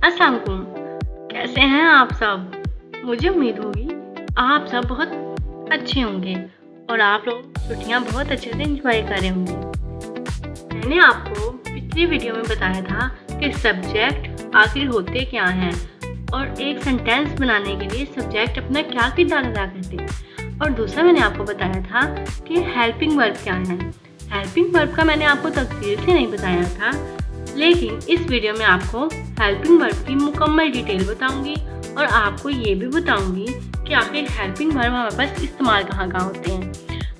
अस्सलाम वालेकुम। कैसे हैं आप सब? मुझे उम्मीद होगी आप सब बहुत अच्छे होंगे और आप लोग छुट्टियां बहुत अच्छे से एंजॉय कर रहे होंगे। मैंने आपको पिछली वीडियो में बताया था कि सब्जेक्ट आखिर होते क्या हैं और एक सेंटेंस बनाने के लिए सब्जेक्ट अपना क्या किरदार अदा करते हैं। और दूसरा मैंने आपको बताया था कि हेल्पिंग वर्ब क्या है। हेल्पिंग वर्ब का मैंने आपको तफसील से नहीं बताया था, लेकिन इस वीडियो में आपको हेल्पिंग वर्ब की मुकम्मल डिटेल बताऊंगी और आपको ये भी बताऊंगी कि आखिर हेल्पिंग वर्ब हमारे पास इस्तेमाल कहाँ होते हैं।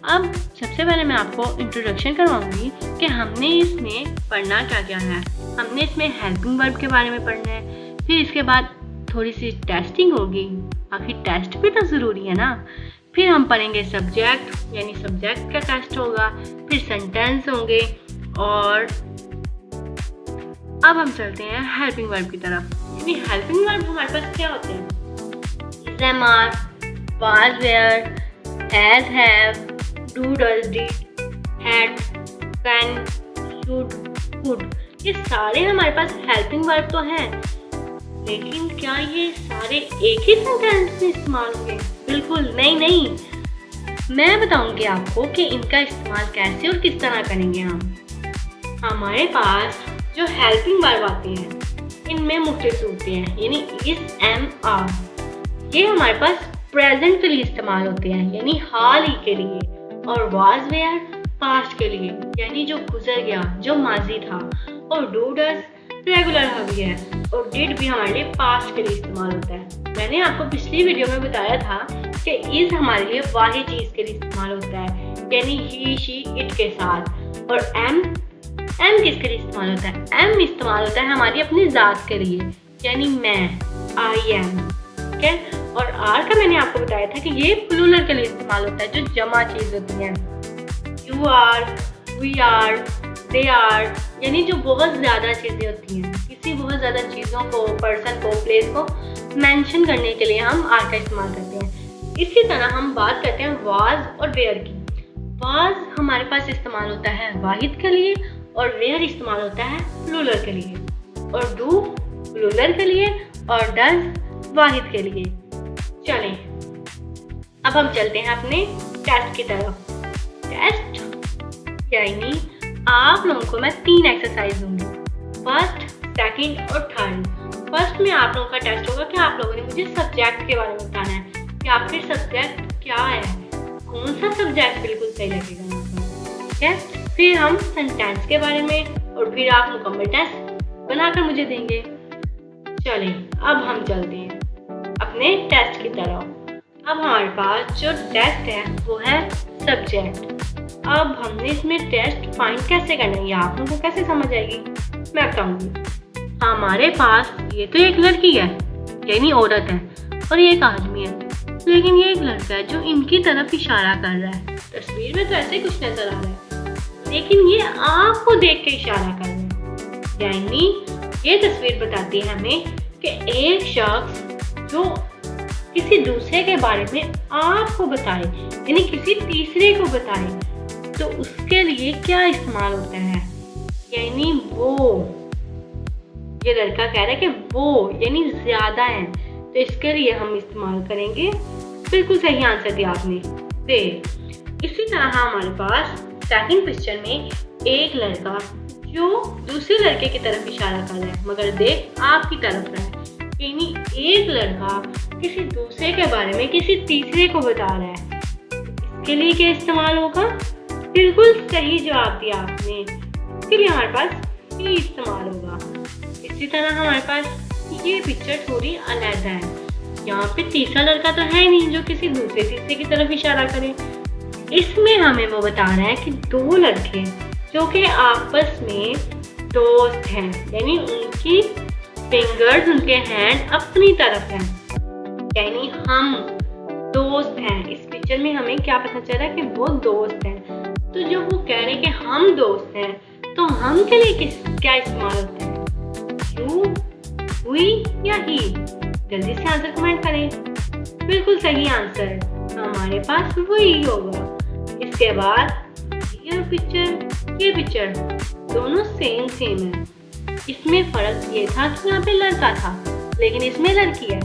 अब सबसे पहले मैं आपको इंट्रोडक्शन करवाऊंगी कि हमने इसमें पढ़ना क्या क्या है। हमने इसमें हेल्पिंग वर्ब के बारे में पढ़ना है, फिर इसके बाद थोड़ी सी टेस्टिंग होगी, आखिर टेस्ट भी तो ज़रूरी है ना। फिर हम पढ़ेंगे सब्जेक्ट, यानी सब्जेक्ट का टेस्ट होगा, फिर सेंटेंस होंगे और अब हम चलते हैं हेल्पिंग वर्ब की तरफ। यानी हेल्पिंग वर्ब हमारे पास क्या होते हैं? Am are, was, were, has, have, do, does, did, had, can, should, could, ये सारे हमारे पास हेल्पिंग वर्ब तो हैं, लेकिन क्या ये सारे एक ही सेंटेंस में इस्तेमाल होंगे? बिल्कुल नहीं। मैं बताऊंगी आपको कि इनका इस्तेमाल कैसे और किस तरह करेंगे हम। हमारे पास जो हेल्पिंग वर्ब आते हैं इनमें मुख्तलिफ सूरतें हैं, यानी इस, एम, आर, ये हमारे पास प्रेजेंट के लिए इस्तेमाल होते हैं, यानी हाल ही के लिए, और वाज, वेयर पास्ट के लिए, यानी जो गुजर गया, जो माजी था, और डू, डज रेगुलर हवी है, और डिड भी हमारे लिए पास्ट के लिए इस्तेमाल होता है। मैंने आपको पिछली वीडियो में बताया था कि इज हमारे लिए वाहिद चीज के लिए इस्तेमाल होता है, यानी ही, शी, इट के साथ, और एम किसके लिए इस्तेमाल होता है? एम इस्तेमाल होता है हमारी अपनी ज़ात के लिए, यानी मैं, आई एम, ठीक है। और आर का मैंने आपको बताया था कि ये प्लूरल के लिए इस्तेमाल होता है, जो जमा चीज़ होती है, you are, we are, they are, यानी जो बहुत ज़्यादा चीज़ें होती हैं, किसी बहुत ज़्यादा चीज़ों को, पर्सन को, प्लेस को मेंशन करने के लिए हम आर का इस्तेमाल करते हैं। इसी तरह हम बात करते हैं वाज और वेयर की। वाज हमारे पास इस्तेमाल होता है वाहिद के लिए और वेयर इस्तेमाल होता है प्लूरल के लिए, और डू प्लूरल के लिए और डज वाहिद के लिए। चलें अब हम चलते हैं अपने टेस्ट की तरफ। टेस्ट यानी आप लोगों को मैं 3 एक्सरसाइज दूंगी, फर्स्ट, सेकंड और थर्ड। फर्स्ट में आप लोगों का टेस्ट होगा कि आप लोगों ने मुझे सब्जेक्ट के बारे में बताना है कि आपके सब्जेक्ट क्या है, कौन सा सब्जेक्ट बिल्कुल सही लगेगा आपको, ठीक है। फिर हम सेंटेंस के बारे में, और फिर आप मुकम्मल टेस्ट बनाकर मुझे देंगे। चलिए अब हम चलते हैं अपने टेस्ट की तरफ। अब हमारे पास जो टेस्ट है वो है सब्जेक्ट। अब हमने इसमें टेस्ट फाइंड कैसे करना है, ये आप लोगों को कैसे समझ आएगी मैं बताऊंगी। हमारे पास ये तो एक लड़की है, यानी औरत है, और ये एक आदमी है, लेकिन ये एक लड़का है जो इनकी तरफ इशारा कर रहा है। तस्वीर में तो ऐसे कुछ नजर आ रहा है, लेकिन ये आपको देख के इशारा कर रहे हैं, यानी ये तस्वीर बताती है हमें कि एक शख्स जो किसी दूसरे के बारे में आपको बताए, यानी किसी तीसरे को बताए, तो उसके लिए क्या इस्तेमाल होता है, यानी वो। ये लड़का कह रहा है कि वो यानी ज्यादा है, तो इसके लिए हम इस्तेमाल करेंगे। बिल्कुल सही आंसर दिया आपने। फिर इसी तरह हमारे पास सेकंड पिक्चर में एक लड़का जो दूसरे लड़के की तरफ इशारा कर रहा है, मगर देख आपकी तरफ रहा है, यानी एक लड़का किसी दूसरे के बारे में किसी तीसरे को बता रहा है। इसके लिए क्या इस्तेमाल होगा? बिल्कुल सही जवाब दिया आपने। इसके लिए हमारे पास ये इस्तेमाल होगा। इसी तरह हमारे पास ये पिक्चर थोड़ी अलग है, यहाँ पे तीसरा लड़का तो है नहीं जो किसी दूसरे तीसरे की तरफ इशारा करे। इसमें हमें वो बता रहा है कि 2 लड़के जो कि आपस में दोस्त हैं, यानी उनकी फिंगर्स, उनके हैंड अपनी तरफ हैं, यानी हम दोस्त हैं। इस पिक्चर में हमें क्या पता चल रहा है कि वो दोस्त हैं। तो जब वो कह रहे हैं कि हम दोस्त हैं, तो हम के लिए क्या इस्तेमाल होता है? यू, वी या ही? जल्दी से आंसर कमेंट करें। बिल्कुल सही आंसर हमारे पास वही होगा। इसके बाद ये पिक्चर दोनों सेम है, इसमें फ़र्क ये था कि यहाँ पे लड़का था लेकिन इसमें लड़की है।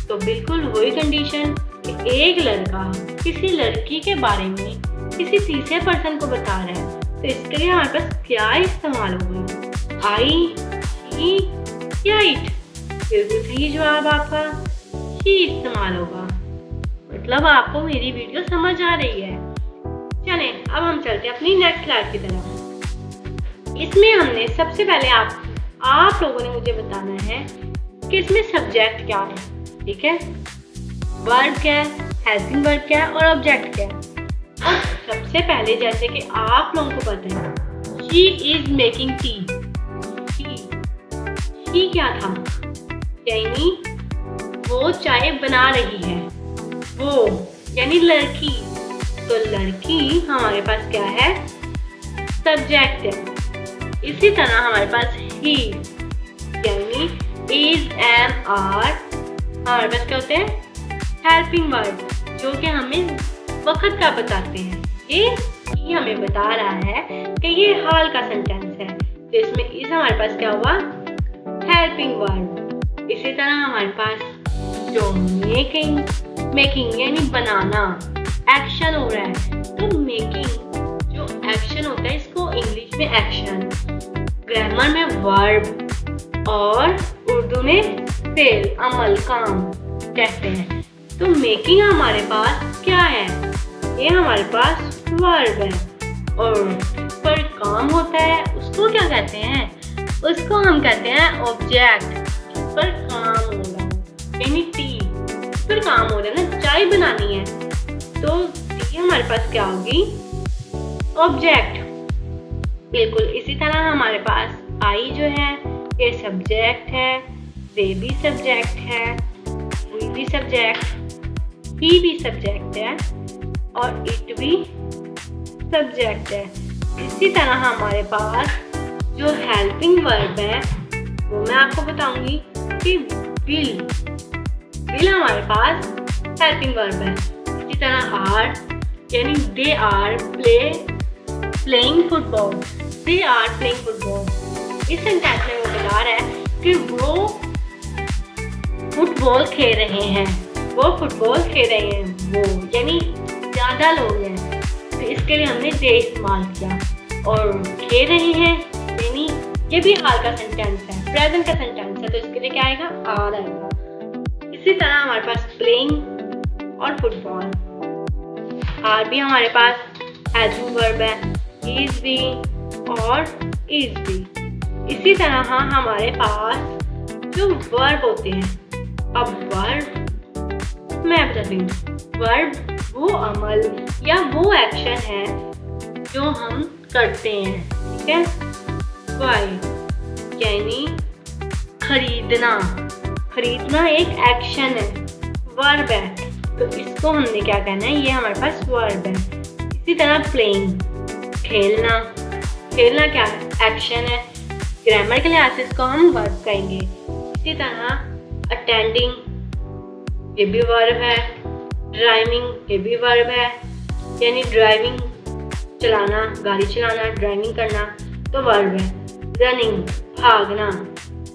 तो बिल्कुल वही कंडीशन कि एक लड़का किसी लड़की के बारे में किसी तीसरे पर्सन को बता रहा है, तो इसके लिए हमारे पास क्या इस्तेमाल होगा? आई, शी या इट? बिल्कुल सही जवाब आपका शी इस्तेमाल होगा। मतलब आपको मेरी वीडियो समझ आ रही है। चलें अब हम चलते हैं अपनी नेक्स्ट स्लाइड की तरफ। इसमें हमने सबसे पहले आप लोगों ने मुझे बताना है कि इसमें सब्जेक्ट क्या है, ठीक है, वर्ब क्या है, हेल्पिंग वर्ब क्या है और ऑब्जेक्ट क्या है। और सबसे पहले जैसे कि आप लोगों को पता है she is making tea. She क्या था? यानी वो चाय बना रही है, वो यानी लड़की। तो लड़की हमारे पास क्या है? सब्जेक्ट है। इसी तरह हमारे पास ही यानी इज, एम, आर हमारे पास क्या होते हैं? हेल्पिंग वर्ब, जो कि हमें वक्त का बताते हैं। ये हमें बता रहा है कि ये हाल का सेंटेंस है, तो इसमें इस हमारे पास क्या हुआ? Helping verb. इसी तरह हमारे पास जो मेकिंग यानी बनाना एक्शन हो रहा है, तो मेकिंग जो एक्शन होता है इसको इंग्लिश में एक्शन, ग्रामर में वर्ब और उर्दू में फेल अमल काम कहते हैं। तो मेकिंग हमारे पास क्या है? ये हमारे पास वर्ब है और पर काम होता है उसको क्या कहते हैं? उसको हम कहते हैं ऑब्जेक्ट। पर काम हो रहा है यानी टी पर काम हो रहा है ना, चाय बनानी है, तो टी हमारे पास क्या होगी? ऑब्जेक्ट। बिल्कुल इसी तरह हमारे पास आई जो है ये सब्जेक्ट है, वे भी सब्जेक्ट है, वी भी सब्जेक्ट, ही भी सब्जेक्ट है और इट भी सब्जेक्ट है। इसी तरह हमारे पास जो हेल्पिंग वर्ब है वो मैं आपको बताऊंगी कि विल हमारे पास हेल्पिंग वर्ब है। इसी तरह आर यानी they are playing football, they are playing football. इस सेंटेंस में वो बता रहा है कि वो फुटबॉल खेल रहे हैं, वो फुटबॉल खेल रहे हैं, वो यानी ज़्यादा लोग हैं, तो इसके लिए हमने दे इस्तेमाल किया। और खेल रहे हैं यानी ये भी हाल का सेंटेंस है, प्रेजेंट का सेंटेंस है, तो इसके लिए क्या आएगा? आर आएगा। इसी तरह हमारे पास प्लेइंग और फुटबॉल, आर भी हमारे पास हेल्पिंग वर्ब है, इज भी और इज भी। इसी तरह हमारे पास जो वर्ब होते हैं, अब वर्ब मैं बताती हूँ, वर्ब वो अमल या वो एक्शन है जो हम करते हैं, ठीक है। बाय यानी खरीदना, खरीदना एक एक्शन है, वर्ब है, तो इसको हमने क्या कहना है? ये हमारे पास वर्ब है। इसी तरह प्लेइंग खेलना, खेलना क्या है? एक्शन है, ग्रामर के लिहाज से इसको हम वर्ब कहेंगे। इसी तरह अटेंडिंग ये भी वर्ब है, ड्राइविंग ये भी वर्ब है, यानी ड्राइविंग चलाना, गाड़ी चलाना, ड्राइविंग करना तो वर्ब है। रनिंग भागना,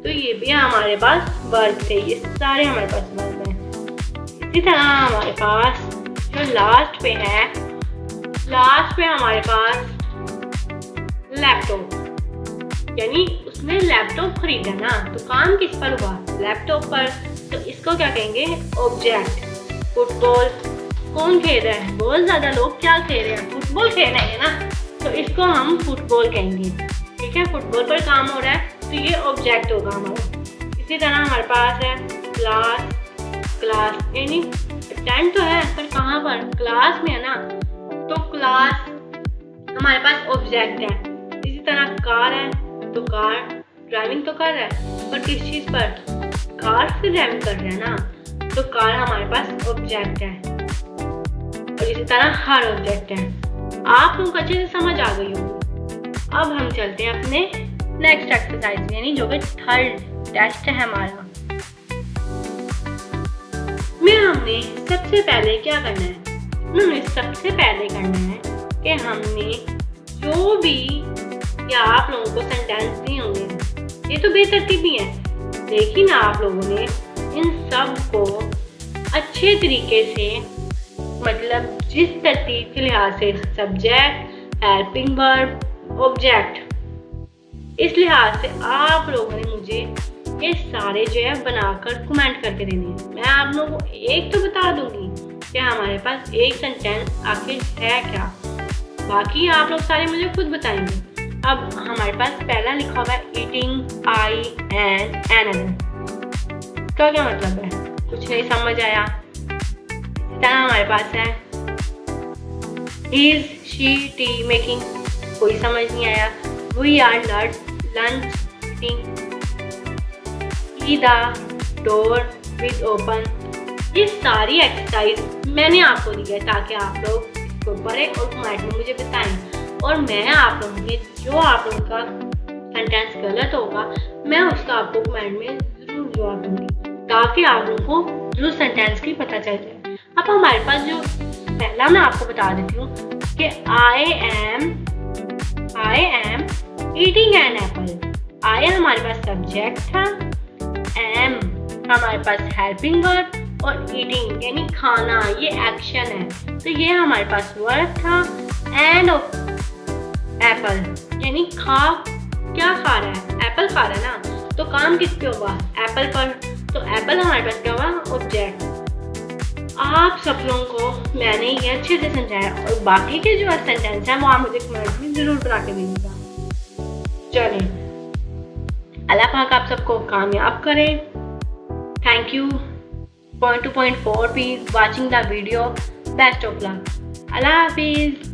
तो ये भी हमारे पास वर्ब थे, ये सारे हमारे पास वर्ब हैं। इसी तरह हमारे पास जो लास्ट पे है, लास्ट पे हमारे पास लैपटॉप, यानी उसने लैपटॉप खरीदा ना, तो काम किस पर हुआ? लैपटॉप पर, तो इसको क्या कहेंगे? ऑब्जेक्ट। फुटबॉल कौन खेल रहा है? बहुत ज़्यादा लोग क्या खेल रहे हैं? फुटबॉल खेल रहे हैं ना, तो इसको हम फुटबॉल कहेंगे, ठीक है। फुटबॉल पर काम हो रहा है तो ये ऑब्जेक्ट होगा हमारा। इसी तरह हमारे पास है क्लास, क्लास यानी अटेंड तो है पर कहाँ पर? क्लास में है ना, तो क्लास हमारे पास ऑब्जेक्ट है। इसी तरह कार है तो कार ड्राइविंग तो कर रहा है पर किस चीज़ पर? कार से ड्राइविंग कर रहा है ना, तो कार हमारे पास ऑब्जेक्ट है। और इसी तरह हर ऑब्जेक्ट है। आप लोगों को अच्छे से समझ आ गई होगी। अब हम चलते हैं अपने नेक्स्ट एक्सरसाइज यानी जो कि थर्ड टेस्ट है हमारा। में हमने सबसे पहले क्या करना है? हमने सबसे पहले करना है कि हमने जो भी या आप लोगों को सेंटेंस दिए होंगे ये तो बेतरतीबी है, लेकिन आप लोगों ने इन सब को अच्छे तरीके से, मतलब जिस तरतीब के लिहाज से सब्जेक्ट, हेल्पिंग वर्ब, ऑब्जेक्ट, इस लिहाज से आप लोगों ने मुझे ये सारे जो है बनाकर कमेंट करके देने हैं। मैं आप लोगों को एक तो बता दूंगी कि हमारे पास एक सेंटेंस आखिर है क्या, बाकी आप लोग सारे मुझे खुद बताएंगे। अब हमारे पास पहला लिखा हुआ है ईटिंग आई एंड एनदर, तो क्या मतलब है, कुछ नहीं समझ आया। इस तरह हमारे पास है इज शी टी मेकिंग, कोई समझ नहीं आया। We are lunch eating, the door with open. ये सारी एक्सरसाइज मैंने आपको दी है ताकि आप लोग इसको पढ़ें और कमेंट में मुझे बताएं, और मैं आप लोगों के जो आप लोगों का सेंटेंस गलत होगा मैं उसका आपको कमेंट में जरूर जवाब दूंगी, ताकि आप लोगों को जरूर सेंटेंस की पता चल जाए। अब हमारे पास जो पहला मैं आपको बता देती हूँ कि I am eating an apple. I हमारे पास सब्जेक्ट था, एम हमारे पास हेल्पिंग वर्ब और ईटिंग यानी खाना ये एक्शन है, तो ये हमारे पास वर्ब था। एंड एप्पल यानी क्या खा रहा है, एप्पल खा रहा है ना, तो काम किस पे होगा, एप्पल पर, तो एप्पल हमारे पास क्या हुआ, ऑब्जेक्ट। आप सब लोगों को मैंने ये अच्छे से समझाया, और बाकी के जो सेंटेंस हैं वो आप मुझे कमेंट में जरूर बना के दीजिएगा। चलिए, अल्लाह पाक आप सबको कामयाब करे। Thank you point 2.4 be watching the video. Best of luck. Allah Hafiz.